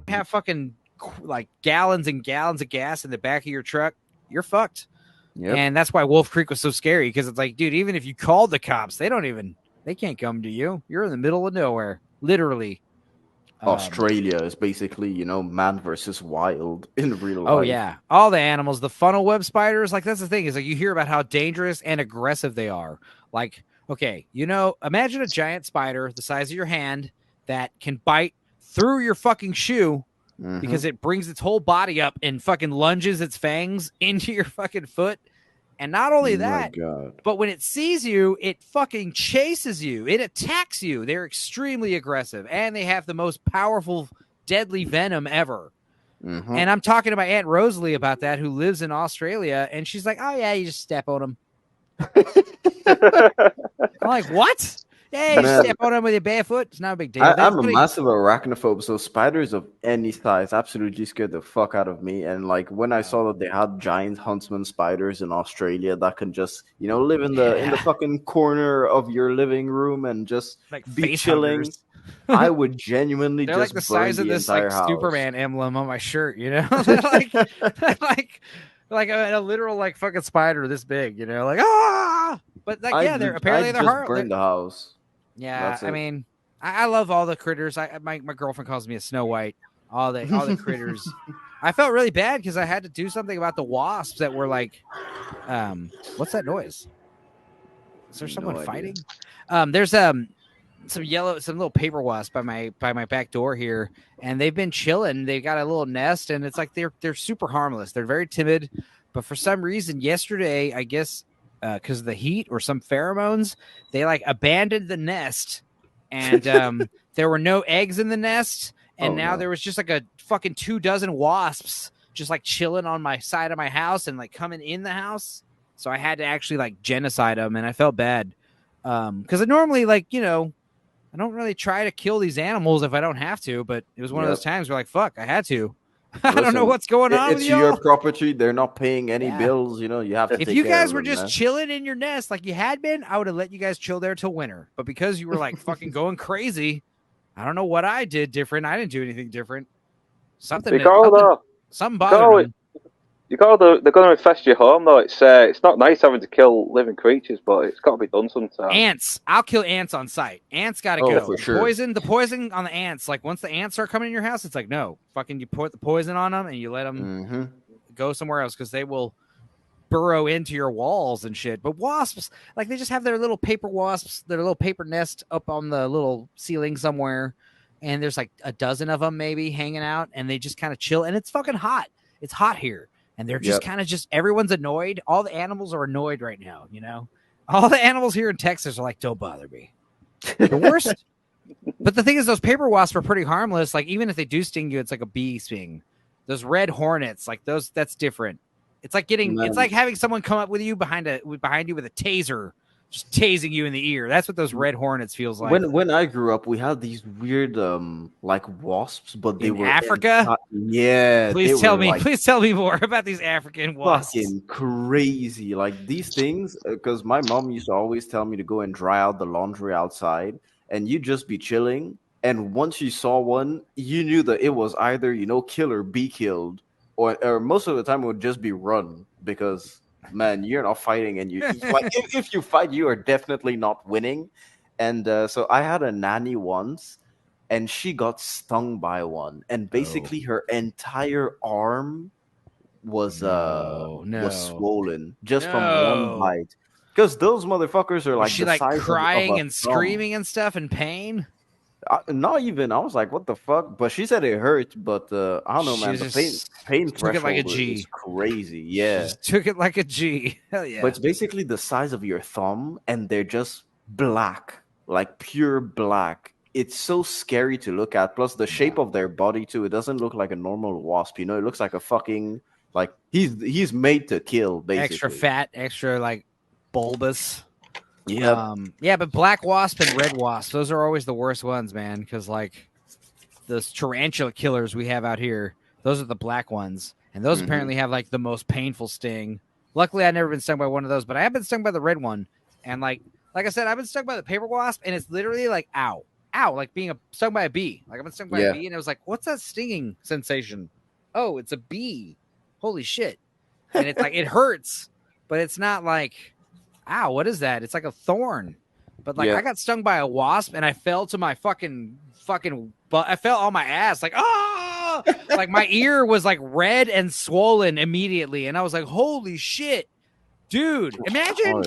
have fucking like gallons and gallons of gas in the back of your truck, you're fucked. Yep. And that's why Wolf Creek was so scary, because it's like, dude, even if you called the cops, they can't come to you. You're in the middle of nowhere, literally. Australia is basically, man versus wild in real life. Oh yeah, all the animals, the funnel web spiders, like that's the thing, is like you hear about how dangerous and aggressive they are. Like, okay, imagine a giant spider the size of your hand that can bite through your fucking shoe because it brings its whole body up and fucking lunges its fangs into your fucking foot. And not only that, but when it sees you, it fucking chases you. It attacks you. They're extremely aggressive, and they have the most powerful, deadly venom ever. And I'm talking to my Aunt Rosalie about that, who lives in Australia, and she's like, oh, yeah, you just step on them. I'm like, what? Yeah, you just step on them with your barefoot. It's not a big deal. I'm a massive arachnophobe, so spiders of any size absolutely scared the fuck out of me. And like when I saw that they had giant huntsman spiders in Australia that can just, live in the fucking corner of your living room and just like be chilling. I would genuinely they're just like the size of this like house. Superman emblem on my shirt, like a literal like fucking spider this big, like but like they're apparently they're hard. Burn the house. Yeah, I mean, I love all the critters. My girlfriend calls me a Snow White. All the critters. I felt really bad because I had to do something about the wasps that were like, what's that noise? Is there someone fighting? There's some little paper wasp by my back door here, and they've been chilling. They got a little nest, and it's like they're super harmless. They're very timid, but for some reason yesterday, I guess because of the heat or some pheromones, they like abandoned the nest, and there were no eggs in the nest, and there was just like a fucking 24 wasps just like chilling on my side of my house and like coming in the house. So I had to actually like genocide them, and I felt bad because I normally I don't really try to kill these animals if I don't have to, but it was one of those times where like, fuck, I had to. I don't know what's going on with y'all. It's your property. They're not paying any bills. You have to if you guys were just chilling in your nest like you had been, I would have let you guys chill there till winter. But because you were like fucking going crazy, I don't know what I did different. I didn't do anything different. Something bothered me. You go, they're going to infest your home, though. It's not nice having to kill living creatures, but it's got to be done sometimes. Ants. I'll kill ants on sight. Ants got to go. For sure. The poison on the ants, like once the ants start coming in your house, it's like, no. Fucking you put the poison on them and you let them go somewhere else because they will burrow into your walls and shit. But wasps, like they just have their little paper wasps, their little paper nest up on the little ceiling somewhere. And there's like a dozen of them maybe hanging out, and they just kind of chill. And it's fucking hot. It's hot here. And they're just kind of everyone's annoyed. All the animals are annoyed right now, All the animals here in Texas are like, don't bother me. The worst. But the thing is, those paper wasps are pretty harmless. Like, even if they do sting you, it's like a bee sting. Those red hornets, like those, that's different. It's like it's like having someone come up with you behind you with a taser, just tasing you in the ear. That's what those red hornets feels like. When I grew up, we had these weird like wasps, but they were Africa. Please tell me more about these African wasps. Fucking crazy, like these things. Because my mom used to always tell me to go and dry out the laundry outside, and you'd just be chilling. And once you saw one, you knew that it was either kill or be killed, or most of the time it would just be run because. Man, you're not fighting, and you like if you fight, you are definitely not winning. And so I had a nanny once, and she got stung by one, and basically her entire arm was swollen just from one bite. Because those motherfuckers are like was she like crying and screaming and stuff in pain. Not even. I was like, "What the fuck?" But she said it hurt. But I don't know, man. The pain threshold is crazy. Yeah, just took it like a G. Hell yeah! But it's basically the size of your thumb, and they're just black, like pure black. It's so scary to look at. Plus, the shape of their body too. It doesn't look like a normal wasp. It looks like a fucking like he's made to kill. Basically, extra fat, extra like bulbous. Yeah. But black wasp and red wasp, those are always the worst ones, man, because like those tarantula killers we have out here, those are the black ones, and those apparently have like the most painful sting. Luckily, I've never been stung by one of those, but I have been stung by the red one, and like I said, I've been stung by the paper wasp, and it's literally like ow, ow, like being stung by a bee. Like I've been stung by Yeah. a bee, and it was like, what's that stinging sensation? Oh, it's a bee. Holy shit! And it's like it hurts, but it's not like, ow, what is that? It's like a thorn. But like Yeah. I got stung by a wasp, and I fell to my fucking butt. I fell on my ass, like ah, like my ear was like red and swollen immediately, and I was like, holy shit. Dude, imagine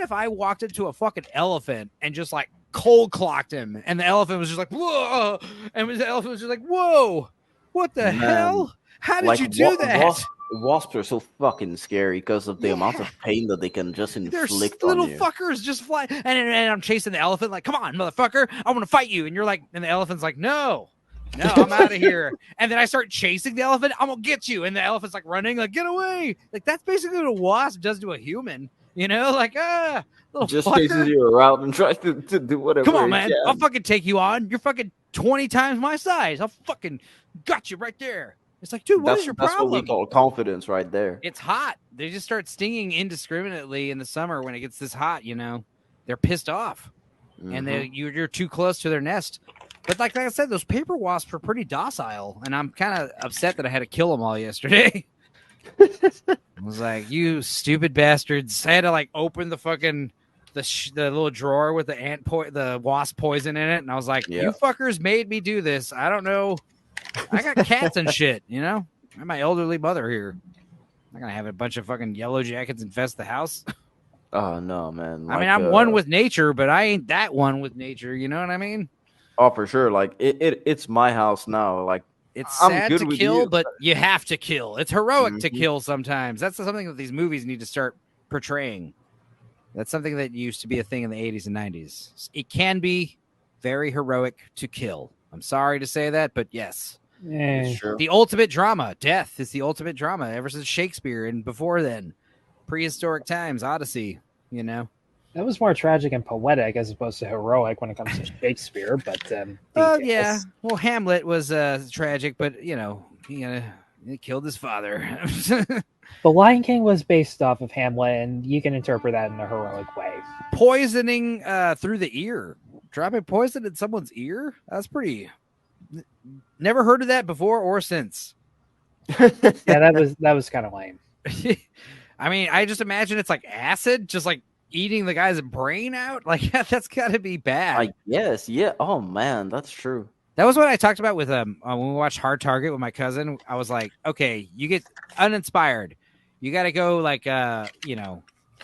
if I walked into a fucking elephant and just like cold clocked him, and the elephant was just like, whoa, and the elephant was just like, whoa, what the hell? How did you do that? Wasps are so fucking scary because of the amount of pain that they can just inflict little on you. fuckers just fly, and I'm chasing the elephant like, come on, motherfucker, I want to fight you, and you're like, and the elephant's like, no, I'm out of here. And then I start chasing the elephant. I'm gonna get you. And the elephant's like running, like, get away. Like that's basically what a wasp does to a human. You know, like little just fucker. chases you around and tries to do whatever. Come on, man. I'll fucking take you on. You're fucking 20 times my size. I'll fucking got you right there. It's like, dude, what is your problem? That's what we call confidence right there. It's hot. They just start stinging indiscriminately in the summer when it gets this hot, you know. They're pissed off. And you're too close to their nest. But like I said, those paper wasps are pretty docile, and I'm kind of upset that I had to kill them all yesterday. I was like, you stupid bastards. I had to like open the fucking the little drawer with the wasp poison in it, and I was like, you fuckers made me do this. I don't know. I got cats and shit, you know? I have my elderly mother here. I'm not going to have a bunch of fucking yellow jackets infest the house. Oh, no, man. I mean, I'm one with nature, but I ain't that one with nature. You know what I mean? Oh, for sure. Like it's my house now. Like it's sad to kill, but you have to kill. It's heroic to kill sometimes. That's something that these movies need to start portraying. That's something that used to be a thing in the 80s and 90s. It can be very heroic to kill. I'm sorry to say that, but yes. It's true. The ultimate drama. Death is the ultimate drama ever since Shakespeare and before then. Prehistoric times, Odyssey, you know. That was more tragic and poetic as opposed to heroic when it comes to Shakespeare, but yeah. Well, Hamlet was tragic, but you know, he killed his father. The Lion King was based off of Hamlet, and you can interpret that in a heroic way. Poisoning through the ear. Dropping poison in someone's ear? That's pretty. Never heard of that before or since. Yeah, that was kind of lame. I mean, I just imagine it's like acid, just like eating the guy's brain out. Like that's got to be bad. I guess, yeah. Oh man, that's true. That was what I talked about with when we watched Hard Target with my cousin. I was like, okay, you get uninspired, you got to go like you know,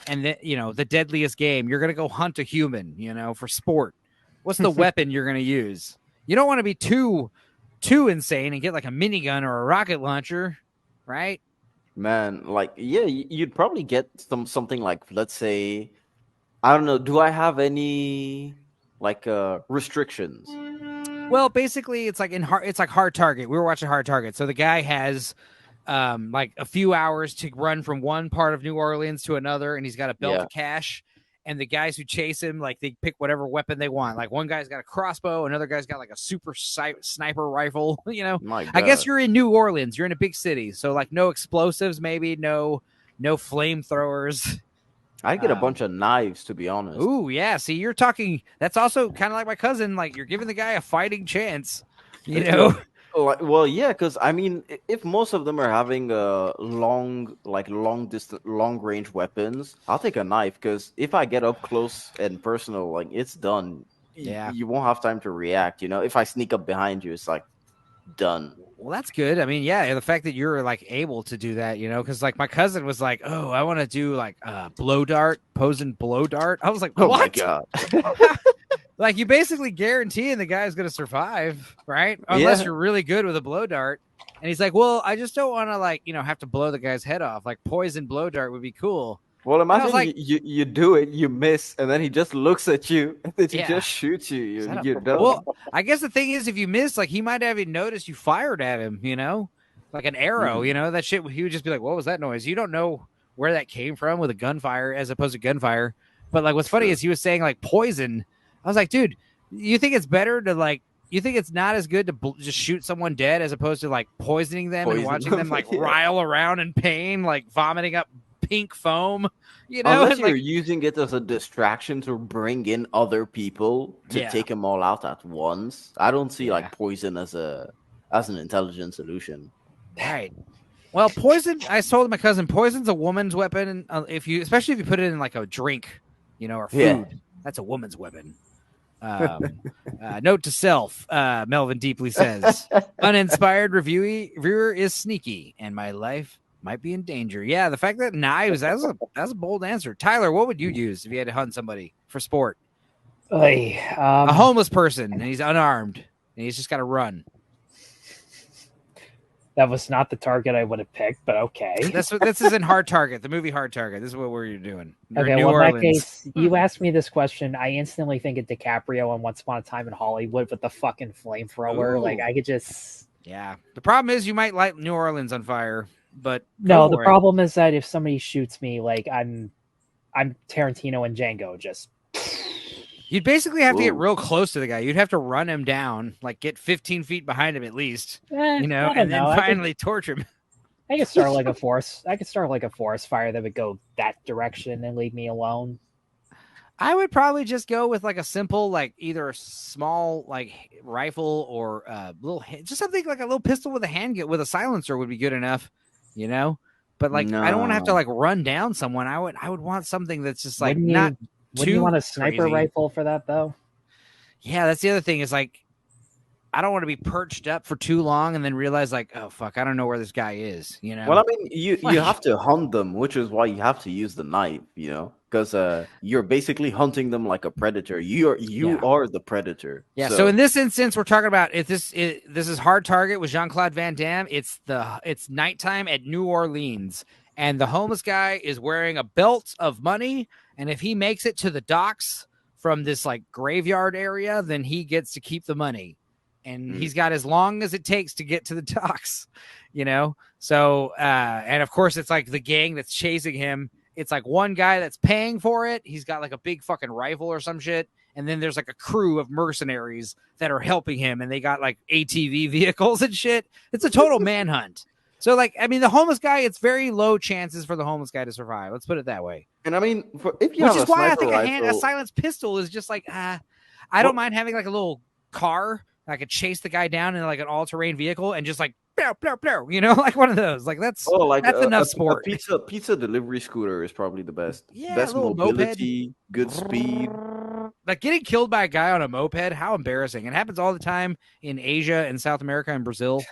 and then you know the deadliest game. You're gonna go hunt a human, you know, for sport. What's the weapon you're gonna use? You don't want to be too insane and get like a minigun or a rocket launcher, right? Man, like, yeah, you'd probably get something like, let's say, I don't know, do I have any like restrictions? Well, basically, it's like Hard Target. We were watching Hard Target, so the guy has like a few hours to run from one part of New Orleans to another, and he's got a belt of cash. And the guys who chase him, like they pick whatever weapon they want. Like one guy's got a crossbow, another guy's got like a super sniper rifle. You know, I guess you're in New Orleans, you're in a big city, so like no explosives, maybe no flamethrowers. I get a bunch of knives, to be honest. Ooh, yeah. See, you're talking. That's also kind of like my cousin. Like you're giving the guy a fighting chance. You know. Well, yeah, because I mean, if most of them are having long range weapons, I'll take a knife because if I get up close and personal, like it's done. Yeah, you won't have time to react. You know, if I sneak up behind you, it's like done. Well, that's good. I mean, yeah, the fact that you're like able to do that, you know, because like my cousin was like, "Oh, I want to do like blow dart, posing blow dart." I was like, "What?" Oh my god! Like you basically guaranteeing the guy's going to survive, right? Unless you're really good with a blow dart. And he's like, well, I just don't want to like, you know, have to blow the guy's head off. Like poison blow dart would be cool. Well, imagine like, you do it, you miss, and then he just looks at you, and then he just shoots you. You're done. Well, I guess the thing is, if you miss, like he might have even noticed you fired at him, you know, like an arrow, you know, that shit. He would just be like, what was that noise? You don't know where that came from with a gunfire as opposed to gunfire. But like what's funny is he was saying like poison. I was like, dude, you think it's better to like, you think it's not as good to just shoot someone dead as opposed to like poisoning them and watching them like rile around in pain, like vomiting up pink foam, you know. Unless and, you're like, using it as a distraction to bring in other people to Yeah. take them all out at once, I don't see Yeah. like poison as an intelligent solution. right. Well, poison. I told my cousin, poison's a woman's weapon. Especially if you put it in like a drink, you know, or food, Yeah. that's a woman's weapon. Note to self, Melvin deeply says, uninspired reviewer is sneaky, and my life might be in danger. Yeah, the fact that knives, that's a bold answer. Tyler, what would you use if you had to hunt somebody for sport? Oy, A homeless person, and he's unarmed, and he's just got to run. that was not the target I would have picked, but okay. This is in Hard Target, the movie Hard Target. This is what you're doing. You're in Okay, New well, in Orleans. that case, you asked me this question. I instantly think of DiCaprio and Once Upon a Time in Hollywood with the fucking flamethrower. Ooh. Like, I could just... Yeah. The problem is you might light New Orleans on fire, but No, go the for it. problem is that if somebody shoots me, like, I'm Tarantino and Django, just... You'd basically have to get Ooh. real close to the guy. You'd have to run him down, like get 15 feet behind him at least, you know, I don't and then know. finally torture him. I could start like a forest. I could start like a forest fire that would go that direction and leave me alone. I would probably just go with like a simple, like either a small like rifle or just something like a little pistol with a silencer would be good enough, you know. But like I don't want to have to like run down someone. I would want something that's just like Wouldn't you want a too sniper crazy. rifle for that though? Yeah, that's the other thing is like I don't want to be perched up for too long and then realize like, oh fuck, I don't know where this guy is, you know. Well, I mean, you have to hunt them, which is why you have to use the knife, you know, because you're basically hunting them like a predator. You are the predator. Yeah. So in this instance, we're talking about this is Hard Target with Jean-Claude Van Damme. It's nighttime at New Orleans, and the homeless guy is wearing a belt of money, and if he makes it to the docks from this like graveyard area, then he gets to keep the money. And he's got as long as it takes to get to the docks, you know? So, and of course, it's like the gang that's chasing him. It's like one guy that's paying for it. He's got like a big fucking rifle or some shit. And then there's like a crew of mercenaries that are helping him. And they got like ATV vehicles and shit. It's a total manhunt. So, like, I mean, the homeless guy, it's very low chances for the homeless guy to survive. Let's put it that way. And I mean, if you Which have is why I think rifle, a silenced pistol is just like, I don't mind having like a little car. I could chase the guy down in like an all-terrain vehicle and just like, blow, blow, blow, you know, like one of those. Like that's enough sport. A pizza delivery scooter is probably the best. Yeah, best mobility, moped. good speed. Like getting killed by a guy on a moped, how embarrassing. It happens all the time in Asia and South America and Brazil.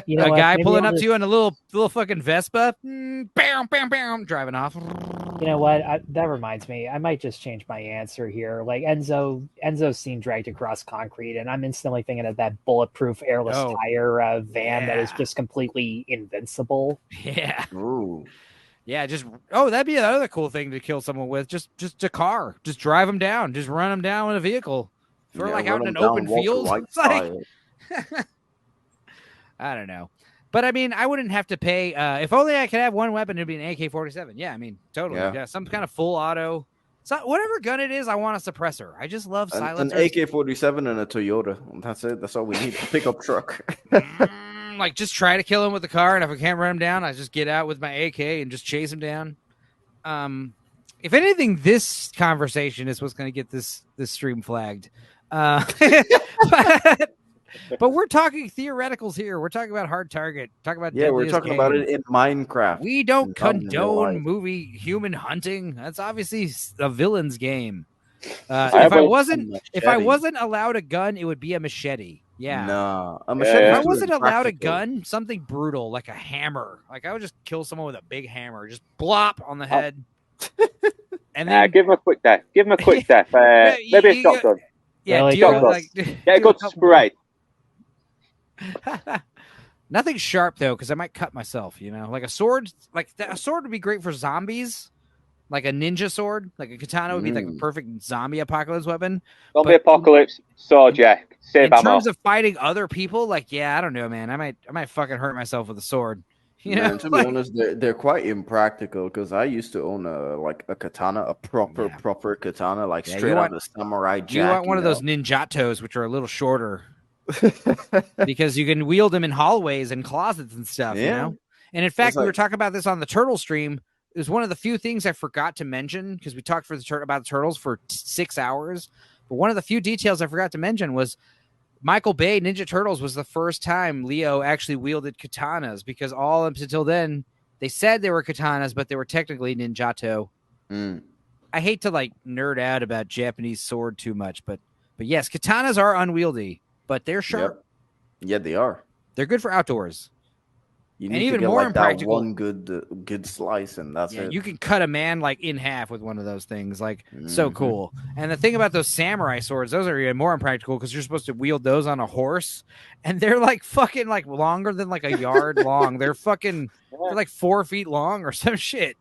You know a what? guy Maybe pulling I'll up to you in a little fucking Vespa, bam, bam, bam, driving off. You know what? That reminds me. I might just change my answer here. Like Enzo's seen dragged across concrete, and I'm instantly thinking of that bulletproof airless tire van that is just completely invincible. Yeah. Ooh. Yeah, that'd be another cool thing to kill someone with. Just a car. Just drive them down. Just run them down with a vehicle. For like out in an open field. It's like, I don't know. But I mean, I wouldn't have to pay. If only I could have one weapon, it'd be an AK-47. Yeah, I mean, totally. Yeah, some kind of full auto. So whatever gun it is, I want a suppressor. I just love silencers. An AK-47 and a Toyota. That's it. That's all we need. A pickup truck. Like just try to kill him with the car, and if I can't run him down, I just get out with my AK and just chase him down. If anything, this conversation is what's going to get this stream flagged. But we're talking theoreticals here. We're talking about Hard Target. We're talking about it in Minecraft. We don't condone human hunting. That's obviously a villain's game. If I wasn't allowed a gun, it would be a machete. Yeah. No, a machete. If I wasn't allowed a gun, something brutal like a hammer. Like I would just kill someone with a big hammer, just blop on the head. And then give him a quick death. Maybe a shotgun. Yeah, get a good spray. Nothing sharp though, because I might cut myself. You know, like a sword. Like a sword would be great for zombies. Like a ninja sword, like a katana would be like a perfect zombie apocalypse weapon. Zombie apocalypse sword, yeah. Save ammo. In terms of fighting other people, like I don't know, man. I might fucking hurt myself with a sword. You know, man, to be honest, they're quite impractical because I used to own a katana, a proper katana, like straight out of Samurai Jack. You want one of those ninjatos, which are a little shorter, because you can wield them in hallways and closets and stuff. You know, and in fact, we were talking about this on the Turtle stream. it was one of the few things I forgot to mention because we talked about the turtles for 6 hours. But one of the few details I forgot to mention was Michael Bay Ninja Turtles was the first time Leo actually wielded katanas, because all up until then they said they were katanas, but they were technically ninjato. I hate to like nerd out about Japanese sword too much, but yes, katanas are unwieldy, but they're sharp. Yep. Yeah, they are. They're good for outdoors. You And need even to get more like that impractical. one good slice, and that's it. You can cut a man like in half with one of those things. Like, so cool. And the thing about those samurai swords, those are even more impractical because you're supposed to wield those on a horse, and they're like fucking like longer than like a yard long. They're fucking they're like 4 feet long or some shit.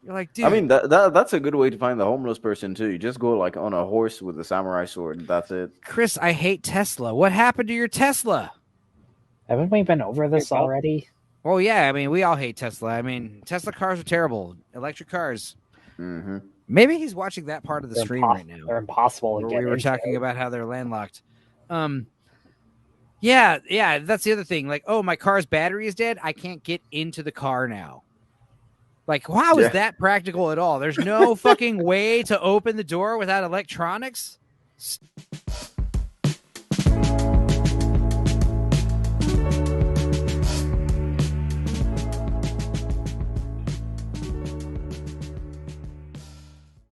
You're like, dude. I mean, that's a good way to find the homeless person too. You just go like on a horse with a samurai sword. That's it. Chris, I hate Tesla. What happened to your Tesla? Haven't we been over this already? Oh, yeah. I mean, we all hate Tesla. I mean, Tesla cars are terrible. Electric cars. Maybe he's watching that part of the stream right now. They're impossible to get We were into. talking about how they're landlocked. Yeah, that's the other thing. Like, oh, my car's battery is dead. I can't get into the car now. Like, how is that practical at all? There's no fucking way to open the door without electronics?